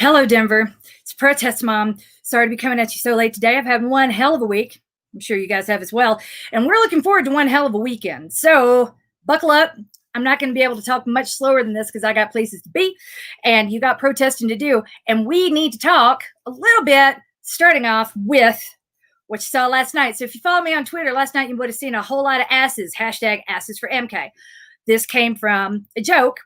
Hello, Denver. It's Protest Mom. Sorry to be coming at you so late today. I've had one hell of a week. I'm sure you guys have as well. And we're looking forward to one hell of a weekend. So buckle up. I'm not going to be able to talk much slower than this because I got places to be and you got protesting to do. And we need to talk a little bit, starting off with what you saw last night. So if you follow me on Twitter, last night you would have seen a whole lot of asses, hashtag asses for MK. This came from a joke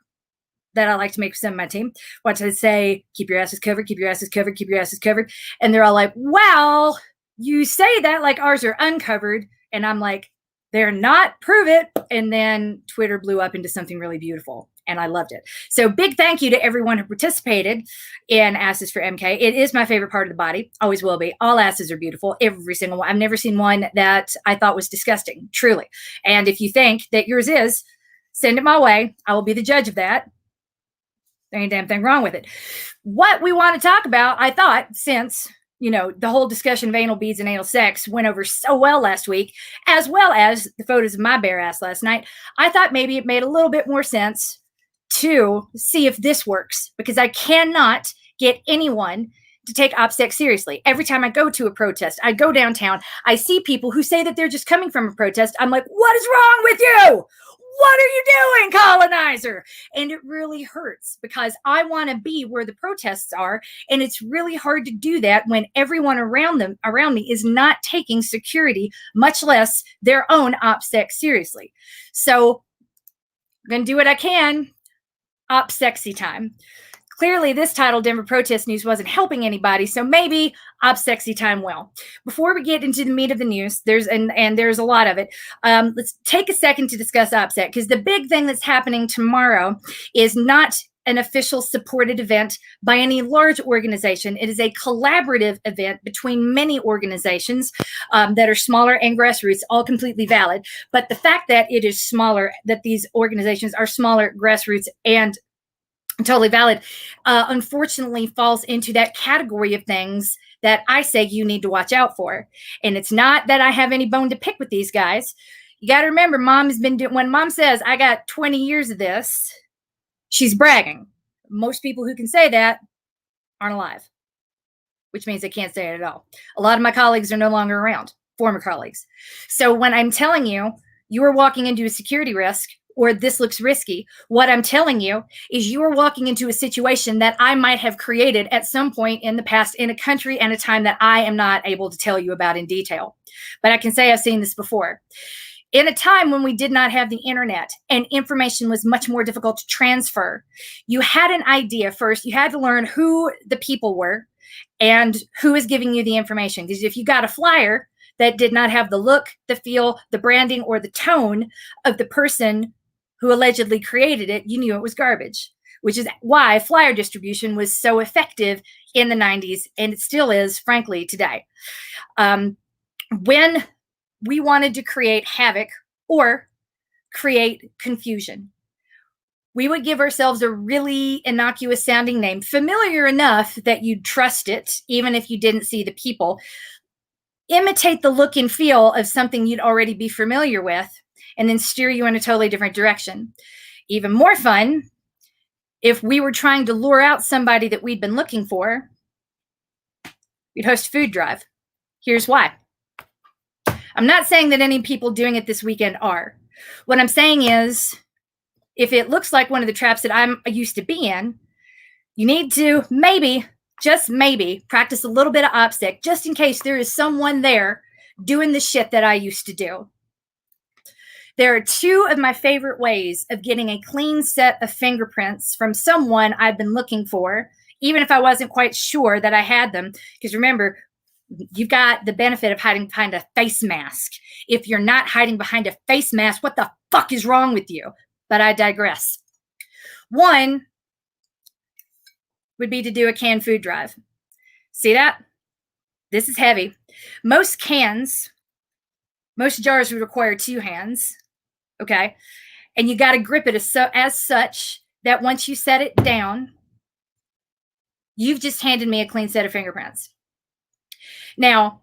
that I like to make for some of my team. Want to say, keep your asses covered, keep your asses covered, keep your asses covered. And they're all like, well, you say that like ours are uncovered. And I'm like, they're not, prove it. And then Twitter blew up into something really beautiful. And I loved it. So big thank you to everyone who participated in Asses for MK. It is my favorite part of the body. Always will be. All asses are beautiful. Every single one. I've never seen one that I thought was disgusting, truly. And if you think that yours is, send it my way. I will be the judge of that. There ain't a damn thing wrong with it. What we want to talk about, I thought, since, the whole discussion of anal beads and anal sex went over so well last week, as well as the photos of my bare ass last night, I thought maybe it made a little bit more sense to see if this works, because I cannot get anyone to take OPSEX seriously. Every time I go to a protest, I go downtown, I see people who say that they're just coming from a protest. I'm like, what is wrong with you? What are you doing, colonizer? And it really hurts because I want to be where the protests are. And it's really hard to do that when everyone around me is not taking security, much less their own OPSEX seriously. So I'm going to do what I can. OPSEXY time. Clearly, this title, Denver Protest News, wasn't helping anybody, so maybe OPSEXY time will. Before we get into the meat of the news, there's a lot of it. Let's take a second to discuss OPSEC, because the big thing that's happening tomorrow is not an official supported event by any large organization. It is a collaborative event between many organizations that are smaller and grassroots, all completely valid. But the fact that it is smaller, that these organizations are smaller, grassroots, and totally valid, unfortunately falls into that category of things that I say you need to watch out for. And it's not that I have any bone to pick with these guys. You got to remember, mom has been doing, when mom says, I got 20 years of this, she's bragging. Most people who can say that aren't alive, which means they can't say it at all. A lot of my colleagues are no longer around, former colleagues. So when I'm telling you, you are walking into a security risk, or this looks risky, what I'm telling you is you are walking into a situation that I might have created at some point in the past in a country and a time that I am not able to tell you about in detail. But I can say I've seen this before. In a time when we did not have the internet and information was much more difficult to transfer, you had an idea first. You had to learn who the people were and who is giving you the information. Because if you got a flyer that did not have the look, the feel, the branding, or the tone of the person who allegedly created it, you knew it was garbage, which is why flyer distribution was so effective in the 90s, and it still is, frankly, today. When we wanted to create havoc or create confusion, we would give ourselves a really innocuous sounding name, familiar enough that you'd trust it, even if you didn't see the people. Imitate the look and feel of something you'd already be familiar with, and then steer you in a totally different direction. Even more fun, if we were trying to lure out somebody that we'd been looking for, we'd host a food drive. Here's why. I'm not saying that any people doing it this weekend are. What I'm saying is, if it looks like one of the traps that I'm used to be in, you need to maybe, just maybe, practice a little bit of OPSEC, just in case there is someone there doing the shit that I used to do. There are two of my favorite ways of getting a clean set of fingerprints from someone I've been looking for, even if I wasn't quite sure that I had them. Because remember, you've got the benefit of hiding behind a face mask. If you're not hiding behind a face mask, what the fuck is wrong with you? But I digress. One would be to do a canned food drive. See that? This is heavy. Most cans, most jars would require 2 hands. Okay. And you got to grip it as such that once you set it down, you've just handed me a clean set of fingerprints. Now,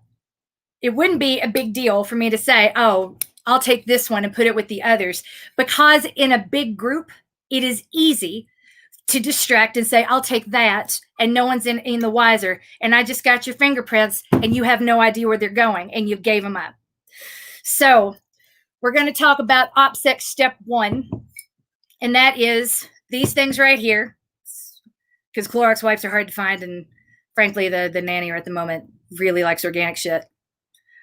it wouldn't be a big deal for me to say, oh, I'll take this one and put it with the others, because in a big group, it is easy to distract and say, I'll take that, and no one's in the wiser. And I just got your fingerprints and you have no idea where they're going and you gave them up. So we're going to talk about OPSEX step 1. And that is these things right here, because Clorox wipes are hard to find. And frankly, the nanny at the moment really likes organic shit.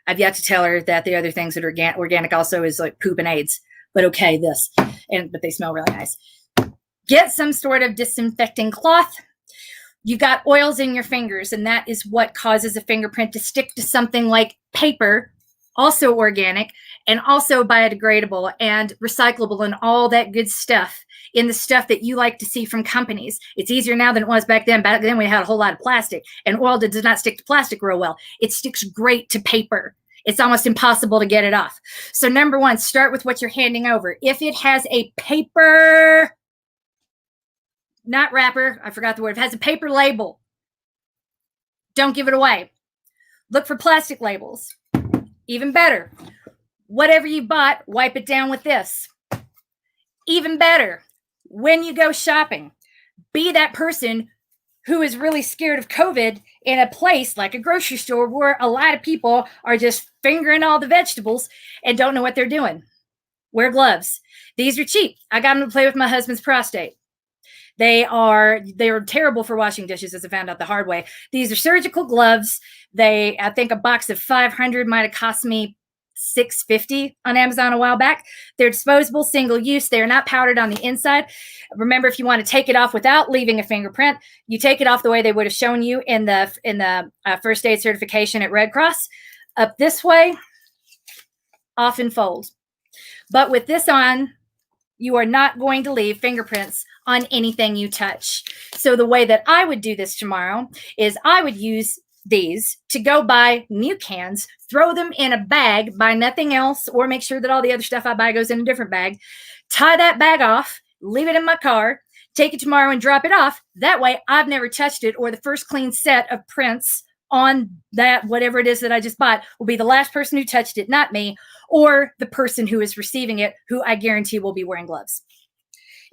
I've yet to tell her that the other things that are organic also is like poop and AIDS. But okay, but they smell really nice. Get some sort of disinfecting cloth. You got oils in your fingers, and that is what causes a fingerprint to stick to something like paper, also organic, and also biodegradable and recyclable and all that good stuff in the stuff that you like to see from companies. It's easier now than it was back then. Back then we had a whole lot of plastic, and oil does not stick to plastic real well. It sticks great to paper. It's almost impossible to get it off. So number 1, start with what you're handing over. If it has a paper, not wrapper, I forgot the word. If it has a paper label, don't give it away. Look for plastic labels. Even better, whatever you bought, wipe it down with this. Even better, when you go shopping, be that person who is really scared of COVID in a place like a grocery store where a lot of people are just fingering all the vegetables and don't know what they're doing. Wear gloves. These are cheap. I got them to play with my husband's prostate. They're terrible for washing dishes, as I found out the hard way. These are surgical gloves. I think a box of 500 might have cost me $6.50 on Amazon a while back. They're disposable, single use. They are not powdered on the inside. Remember, if you want to take it off without leaving a fingerprint, you take it off the way they would have shown you in the first aid certification at Red Cross. Up this way, off and fold. But with this on, you are not going to leave fingerprints on anything you touch. So the way that I would do this tomorrow is I would use these to go buy new cans, throw them in a bag, buy nothing else, or make sure that all the other stuff I buy goes in a different bag, tie that bag off, leave it in my car, take it tomorrow and drop it off. That way I've never touched it, or the first clean set of prints on that, whatever it is that I just bought, will be the last person who touched it, not me, or the person who is receiving it, who I guarantee will be wearing gloves.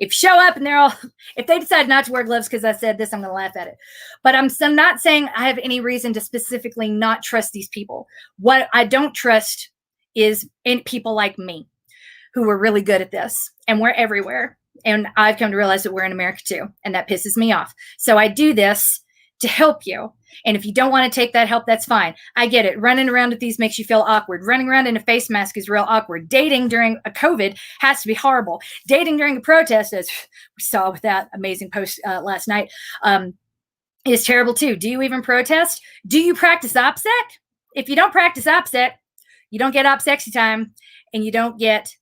If you show up and if they decide not to wear gloves because I said this, I'm going to laugh at it. But I'm not saying I have any reason to specifically not trust these people. What I don't trust is people like me who are really good at this, and we're everywhere. And I've come to realize that we're in America too, and that pisses me off. So I do this to help you. And if you don't want to take that help, that's fine. I get it. Running around with these makes you feel awkward. Running around in a face mask is real awkward. Dating during a COVID has to be horrible. Dating during a protest, as we saw with that amazing post last night, is terrible too. Do you even protest? Do you practice OPSEC? If you don't practice OPSEC, you don't get OPSEXYTIME, and you don't get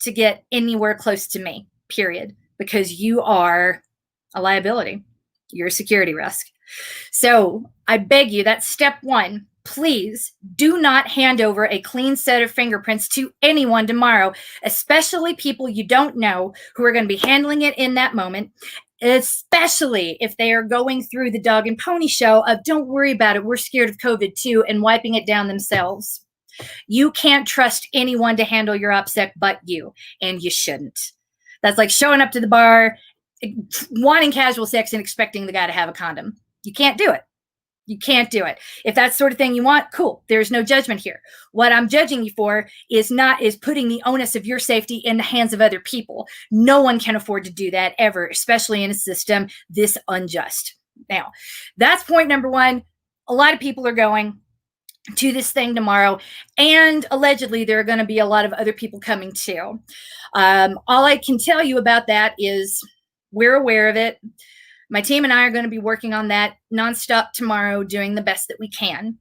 to get anywhere close to me, period, because you are a liability. You're a security risk. So I beg you, that's step 1. Please do not hand over a clean set of fingerprints to anyone tomorrow, especially people you don't know who are going to be handling it in that moment, especially if they are going through the dog and pony show of don't worry about it, we're scared of COVID too, and wiping it down themselves. You can't trust anyone to handle your OPSEC but you, and you shouldn't. That's like showing up to the bar, wanting casual sex and expecting the guy to have a condom. You can't do it. You can't do it. If that's the sort of thing you want, cool. There's no judgment here. What I'm judging you for is putting the onus of your safety in the hands of other people. No one can afford to do that ever, especially in a system this unjust. Now, that's point number 1. A lot of people are going to this thing tomorrow, and allegedly there are going to be a lot of other people coming too. All I can tell you about that is we're aware of it. My team and I are going to be working on that nonstop tomorrow, doing the best that we can.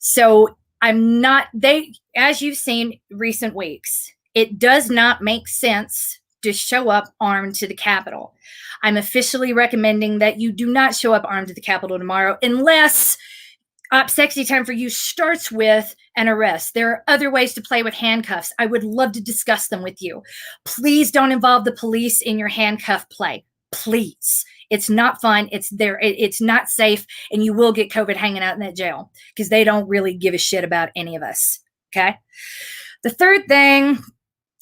So as you've seen recent weeks, it does not make sense to show up armed to the Capitol. I'm officially recommending that you do not show up armed to the Capitol tomorrow unless OPSEXYTIME for you starts with an arrest. There are other ways to play with handcuffs. I would love to discuss them with you. Please don't involve the police in your handcuff play. Please. It's not fun. It's not safe. And you will get COVID hanging out in that jail because they don't really give a shit about any of us. Okay. The third thing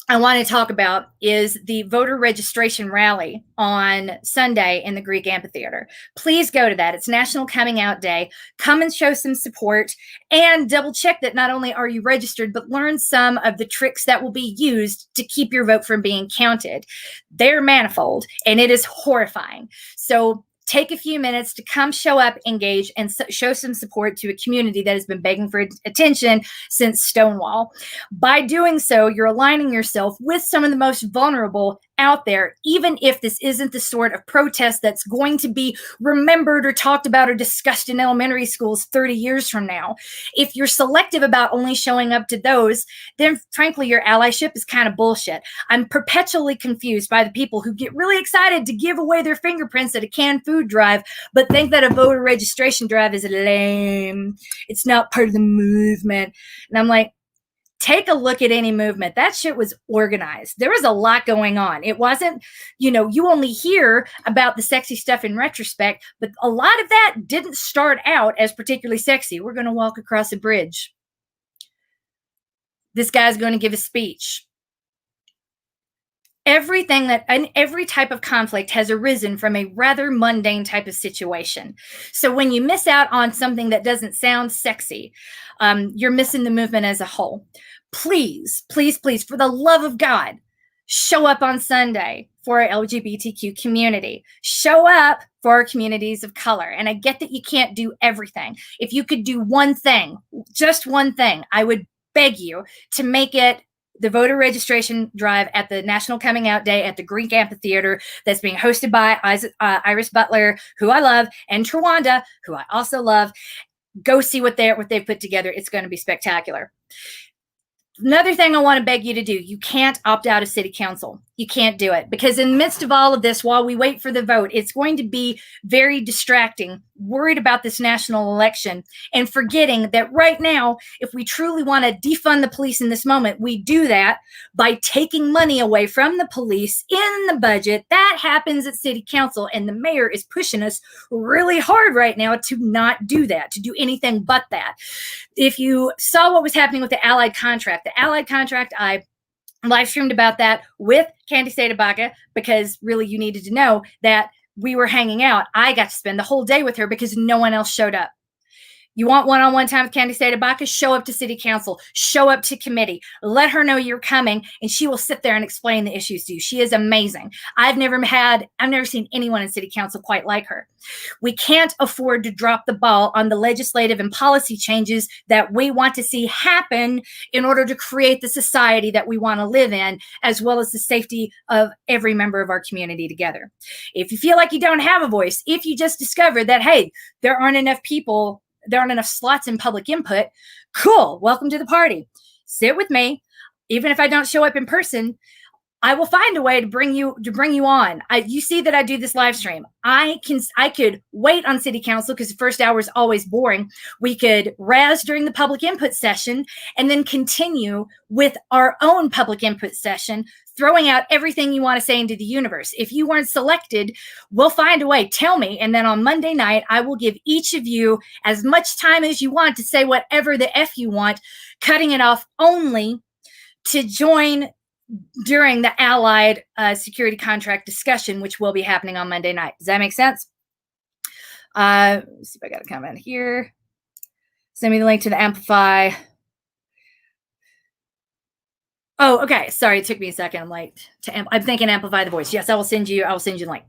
I want to talk about is the voter registration rally on Sunday in the Greek Amphitheater. Please go to that. It's National Coming Out Day. Come and show some support and double check that not only are you registered, but learn some of the tricks that will be used to keep your vote from being counted. They're manifold and it is horrifying. So take a few minutes to come show up, engage, and show some support to a community that has been begging for attention since Stonewall. By doing so, you're aligning yourself with some of the most vulnerable out there, even if this isn't the sort of protest that's going to be remembered or talked about or discussed in elementary schools 30 years from now. If you're selective about only showing up to those, then frankly, your allyship is kind of bullshit. I'm perpetually confused by the people who get really excited to give away their fingerprints at a canned food drive, but think that a voter registration drive is lame. It's not part of the movement. And I'm like, take a look at any movement. That shit was organized. There was a lot going on. It wasn't, you only hear about the sexy stuff in retrospect, but a lot of that didn't start out as particularly sexy. We're going to walk across a bridge. This guy's going to give a speech. Everything and every type of conflict has arisen from a rather mundane type of situation. So when you miss out on something that doesn't sound sexy, you're missing the movement as a whole. Please, please, please, for the love of God, show up on Sunday for our LGBTQ community. Show up for our communities of color. And I get that you can't do everything. If you could do one thing, just one thing, I would beg you to make it the voter registration drive at the National Coming Out Day at the Greek Amphitheater that's being hosted by Iris Butler, who I love, and Trawanda, who I also love. Go see what they've put together. It's going to be spectacular. Another thing I want to beg you to do, you can't opt out of city council. You can't do it because in the midst of all of this, while we wait for the vote, it's going to be very distracting, worried about this national election and forgetting that right now, if we truly want to defund the police in this moment, we do that by taking money away from the police in the budget. That happens at city council, and the mayor is pushing us really hard right now to not do that, to do anything but that. If you saw what was happening with the Allied contract, I live streamed about that with Candy Tabaka because really you needed to know that we were hanging out. I got to spend the whole day with her because no one else showed up. You want one-on-one time with Candy Tabaka? Show up to city council, show up to committee, let her know you're coming, and she will sit there and explain the issues to you. She is amazing. I've never seen anyone in city council quite like her. We can't afford to drop the ball on the legislative and policy changes that we want to see happen in order to create the society that we want to live in, as well as the safety of every member of our community together. If you feel like you don't have a voice, if you just discovered that, hey, there aren't enough slots in public input, cool, welcome to the party. Sit with me. Even if I don't show up in person, I will find a way to bring you on. You see that I do this live stream. I could wait on city council because the first hour is always boring. We could razz during the public input session and then continue with our own public input session, throwing out everything you want to say into the universe. If you weren't selected, we'll find a way. Tell me. And then on Monday night, I will give each of you as much time as you want to say whatever the F you want, cutting it off only to join during the Allied security contract discussion, which will be happening on Monday night. Does that make sense? Let's see if I got a comment here. Send me the link to the Amplify. Oh, okay. Sorry, it took me a second. I'm thinking Amplify the Voice. Yes, I will send you the link.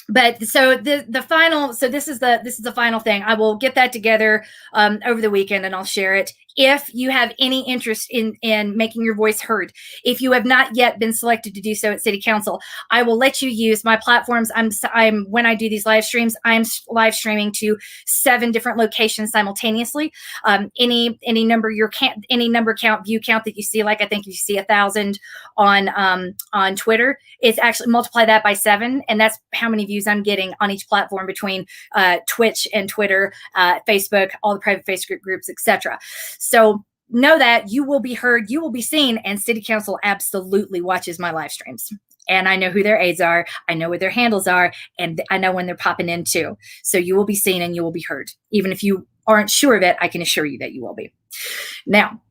But so this is the final thing. I will get that together over the weekend and I'll share it. If you have any interest in making your voice heard, if you have not yet been selected to do so at City Council, I will let you use my platforms. When I do these live streams, I'm live streaming to 7 different locations simultaneously. Any number count, view count that you see, like I think you see 1,000 on Twitter, it's actually multiply that by 7, and that's how many views I'm getting on each platform between Twitch and Twitter, Facebook, all the private Facebook groups, etc. So know that you will be heard, you will be seen, and City Council absolutely watches my live streams. And I know who their aides are, I know what their handles are, and I know when they're popping in too. So you will be seen and you will be heard. Even if you aren't sure of it, I can assure you that you will be. Now,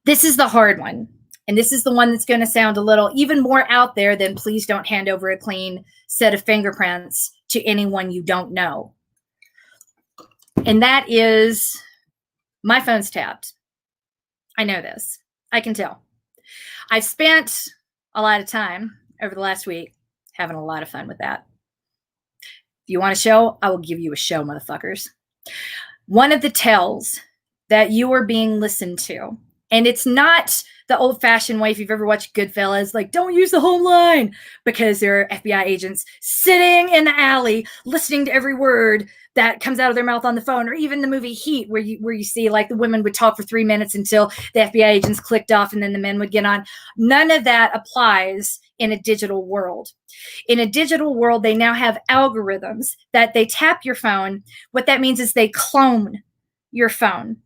this is the hard one. And this is the one that's going to sound a little even more out there than please don't hand over a clean set of fingerprints to anyone you don't know. And that is, my phone's tapped. I know this. I can tell. I've spent a lot of time over the last week having a lot of fun with that. If you want a show, I will give you a show, motherfuckers. One of the tells that you are being listened to, and it's not the old-fashioned way, if you've ever watched Goodfellas, like, don't use the home line, because there are FBI agents sitting in the alley listening to every word that comes out of their mouth on the phone, or even the movie Heat, where you see, like, the women would talk for 3 minutes until the FBI agents clicked off and then the men would get on. None of that applies in a digital world. In a digital world, they now have algorithms that they tap your phone. What that means is they clone your phone.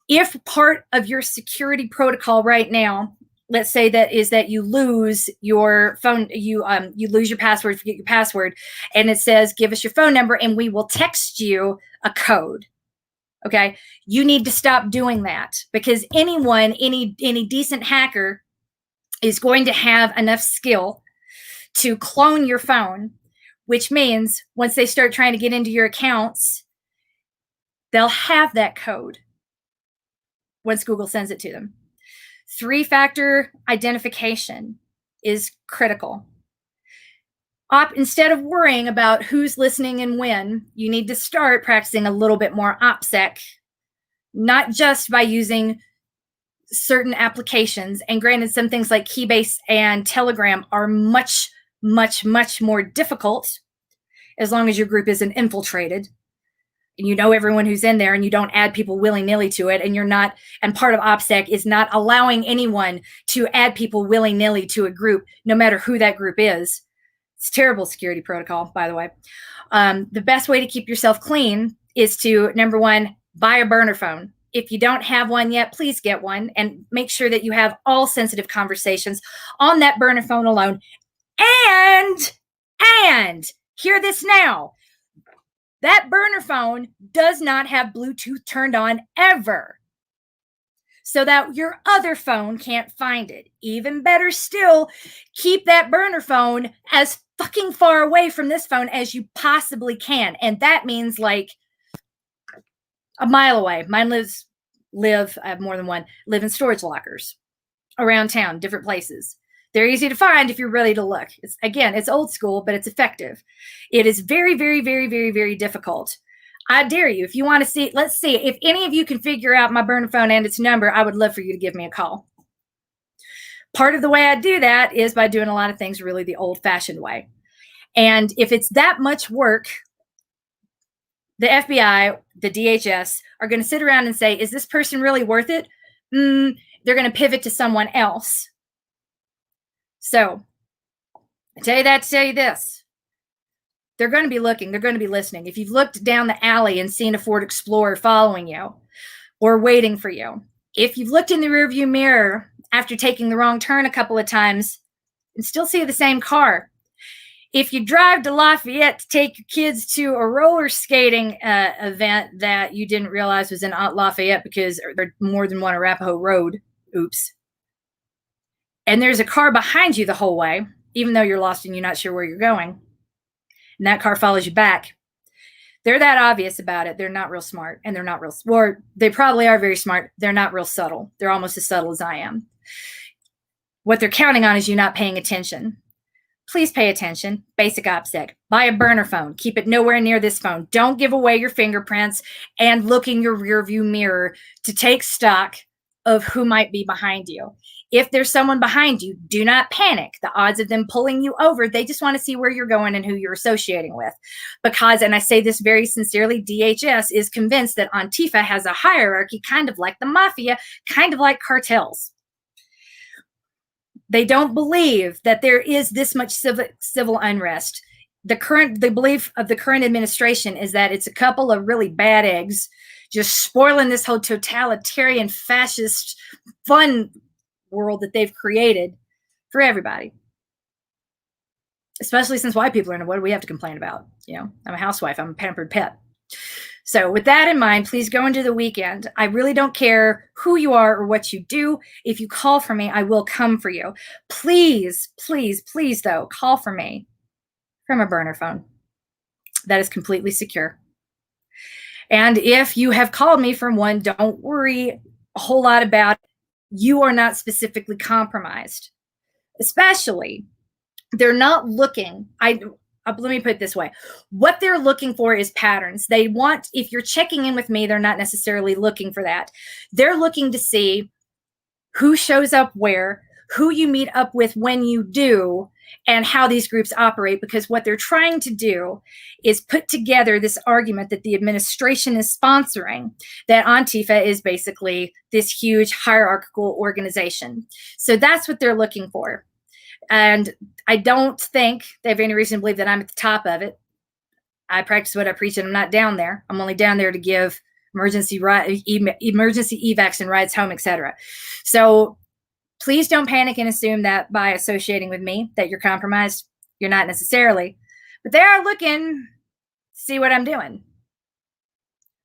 If part of your security protocol right now, let's say that is that you lose your phone, you lose your password, forget your password, and it says, give us your phone number and we will text you a code. Okay. You need to stop doing that, because anyone, any decent hacker is going to have enough skill to clone your phone, which means once they start trying to get into your accounts, they'll have that code once Google sends it to them. 3-factor identification is critical. Instead of worrying about who's listening and when, you need to start practicing a little bit more OPSEC, not just by using certain applications. And granted, some things like Keybase and Telegram are much, much, much more difficult, as long as your group isn't infiltrated and you know everyone who's in there and you don't add people willy-nilly to it, and you're not, and part of OPSEC is not allowing anyone to add people willy-nilly to a group, no matter who that group is. It's terrible security protocol, by the way. The best way to keep yourself clean is to, number one, buy a burner phone. If you don't have one yet, please get one, and make sure that you have all sensitive conversations on that burner phone alone. And hear this now. That burner phone does not have Bluetooth turned on ever, so that your other phone can't find it. Even better still, keep that burner phone as fucking far away from this phone as you possibly can. And that means like a mile away. Mine I have more than one, live in storage lockers around town, different places. They're easy to find if you're ready to look. It's old school, but it's effective. It is very, very, very, very, very difficult. I dare you, if you want to see, let's see, if any of you can figure out my burner phone and its number, I would love for you to give me a call. Part of the way I do that is by doing a lot of things really the old-fashioned way. And if it's that much work, the FBI, the DHS, are going to sit around and say, is this person really worth it? They're going to pivot to someone else. So, I tell you that to tell you this. They're going to be looking. They're going to be listening. If you've looked down the alley and seen a Ford Explorer following you or waiting for you, if you've looked in the rearview mirror after taking the wrong turn a couple of times and still see the same car, if you drive to Lafayette to take your kids to a roller skating event that you didn't realize was in Lafayette because there's more than one Arapahoe Road, oops, and there's a car behind you the whole way, even though you're lost and you're not sure where you're going, and that car follows you back, they're that obvious about it. They're not real smart, and they're not real, or they probably are very smart. They're not real subtle. They're almost as subtle as I am. What they're counting on is you not paying attention. Please pay attention. Basic OPSEC. Buy a burner phone. Keep it nowhere near this phone. Don't give away your fingerprints, and look in your rearview mirror to take stock of who might be behind you. If there's someone behind you, do not panic. The odds of them pulling you over, they just want to see where you're going and who you're associating with. Because, and I say this very sincerely, DHS is convinced that Antifa has a hierarchy, kind of like the mafia, kind of like cartels. They don't believe that there is this much civil unrest. The belief of the current administration is that it's a couple of really bad eggs just spoiling this whole totalitarian, fascist, fun world that they've created for everybody. Especially since white people are in it. What do we have to complain about? You know, I'm a housewife. I'm a pampered pet. So with that in mind, please go into the weekend. I really don't care who you are or what you do. If you call for me, I will come for you. Please, please, please, though, call for me from a burner phone that is completely secure. And if you have called me from one, don't worry a whole lot about it. You are not specifically compromised. Especially, they're not looking, let me put it this way. What they're looking for is patterns. They want, if you're checking in with me, they're not necessarily looking for that. They're looking to see who shows up where, who you meet up with when you do, and how these groups operate, because what they're trying to do is put together this argument that the administration is sponsoring, that Antifa is basically this huge hierarchical organization. So that's what they're looking for. And I don't think they have any reason to believe that I'm at the top of it. I practice what I preach, and I'm not down there. I'm only down there to give emergency evacs and rides home, etc. So please don't panic and assume that by associating with me that you're compromised. You're not necessarily. But they are looking to see what I'm doing.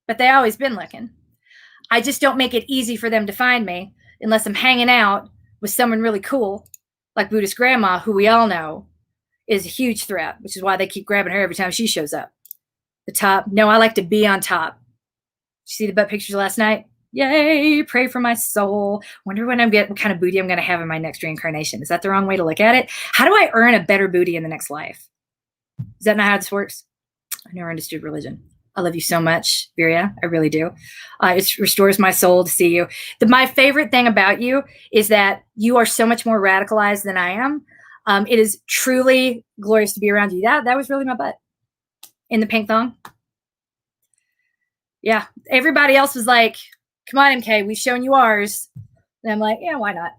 But they've always been looking. I just don't make it easy for them to find me unless I'm hanging out with someone really cool, like Buddhist Grandma, who we all know is a huge threat, which is why they keep grabbing her every time she shows up. The top. No, I like to be on top. Did you see the butt pictures last night? Yay, pray for my soul. Wonder what kind of booty I'm going to have in my next reincarnation. Is that the wrong way to look at it? How do I earn a better booty in the next life? Is that not how this works? I never understood religion. I love you so much, Viria. I really do. It restores my soul to see you. My favorite thing about you is that you are so much more radicalized than I am. It is truly glorious to be around you. That was really my butt in the pink thong. Yeah. Everybody else was like, come on, MK, we've shown you ours. And I'm like, yeah, why not?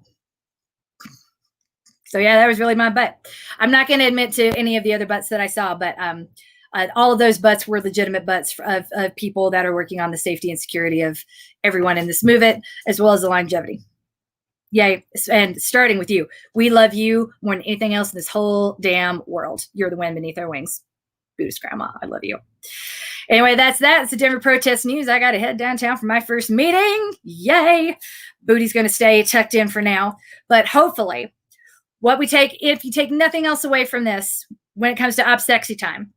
So yeah, that was really my butt. I'm not going to admit to any of the other butts that I saw, but all of those butts were legitimate butts of people that are working on the safety and security of everyone in this movement, as well as the longevity. Yay. And starting with you. We love you more than anything else in this whole damn world. You're the wind beneath our wings. Buddhist Grandma, I love you. Anyway, that's that. It's the Denver protest news. I got to head downtown for my first meeting. Yay. Booty's going to stay tucked in for now. But hopefully, if you take nothing else away from this, when it comes to OPSEXYTIME,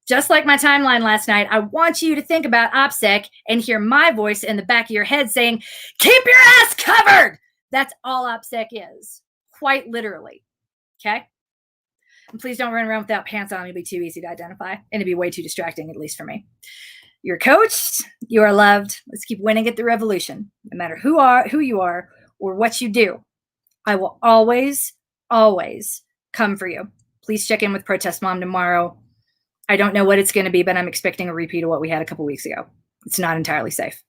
just like my timeline last night, I want you to think about OPSEC and hear my voice in the back of your head saying, keep your ass covered. That's all OPSEC is, quite literally. Okay? And please don't run around without pants on. It'll be too easy to identify, and it'd be way too distracting, at least for me. You're coached. You are loved. Let's keep winning at the revolution. No matter who you are or what you do, I will always, always come for you. Please check in with Protest Mom tomorrow. I don't know what it's going to be, but I'm expecting a repeat of what we had a couple weeks ago. It's not entirely safe.